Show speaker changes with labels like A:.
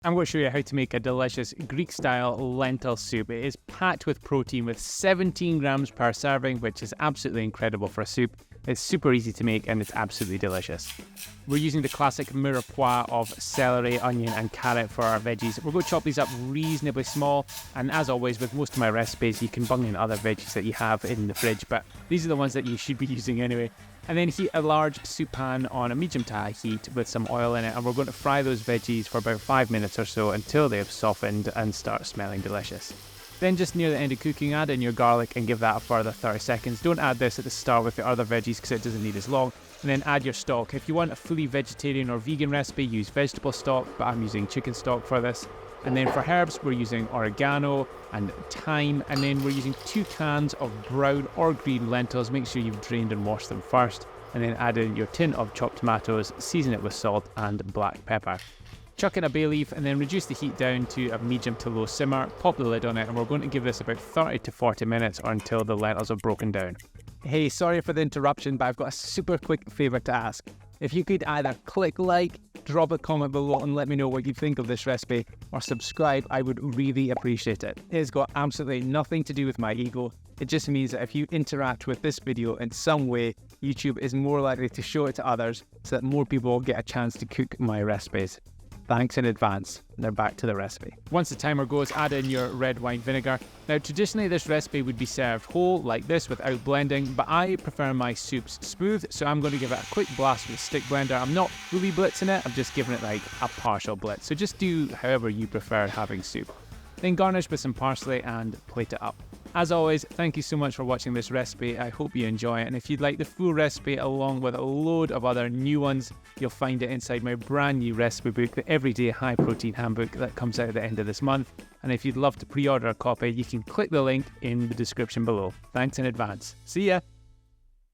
A: I'm going to show you how to make a delicious Greek-style lentil soup. It is packed with protein with 17 grams per serving, which is absolutely incredible for a soup. It's super easy to make and it's absolutely delicious. We're using the classic mirepoix of celery, onion and carrot for our veggies. We're going to chop these up reasonably small, and as always with most of my recipes you can bung in other veggies that you have in the fridge, but these are the ones that you should be using anyway. And then heat a large soup pan on a medium to high heat with some oil in it, and we're going to fry those veggies for about 5 minutes or so until they have softened and start smelling delicious. Then just near the end of cooking, add in your garlic and give that a further 30 seconds. Don't add this at the start with the other veggies because it doesn't need as long. And then add your stock. If you want a fully vegetarian or vegan recipe, use vegetable stock, but I'm using chicken stock for this. And then for herbs, we're using oregano and thyme, and then we're using 2 cans of brown or green lentils. Make sure you've drained and washed them first, and then add in your tin of chopped tomatoes, season it with salt and black pepper. Chuck in a bay leaf and then reduce the heat down to a medium to low simmer, pop the lid on it, and we're going to give this about 30 to 40 minutes or until the lentils have broken down. Hey, sorry for the interruption, but I've got a super quick favour to ask. If you could either click like, drop a comment below and let me know what you think of this recipe, or subscribe, I would really appreciate it. It has got absolutely nothing to do with my ego. It just means that if you interact with this video in some way, YouTube is more likely to show it to others so that more people get a chance to cook my recipes. Thanks in advance. Now back to the recipe. Once the timer goes, add in your red wine vinegar. Now traditionally this recipe would be served whole like this without blending, but I prefer my soups smooth, so I'm going to give it a quick blast with a stick blender. I'm not fully blitzing it, I'm just giving it like a partial blitz. So just do however you prefer having soup. Then garnish with some parsley and plate it up. As always, thank you so much for watching this recipe. I hope you enjoy it, and if you'd like the full recipe along with a load of other new ones, you'll find it inside my brand new recipe book, the Everyday High Protein Handbook, that comes out at the end of this month. And if you'd love to pre-order a copy, you can click the link in the description below. Thanks in advance. See ya!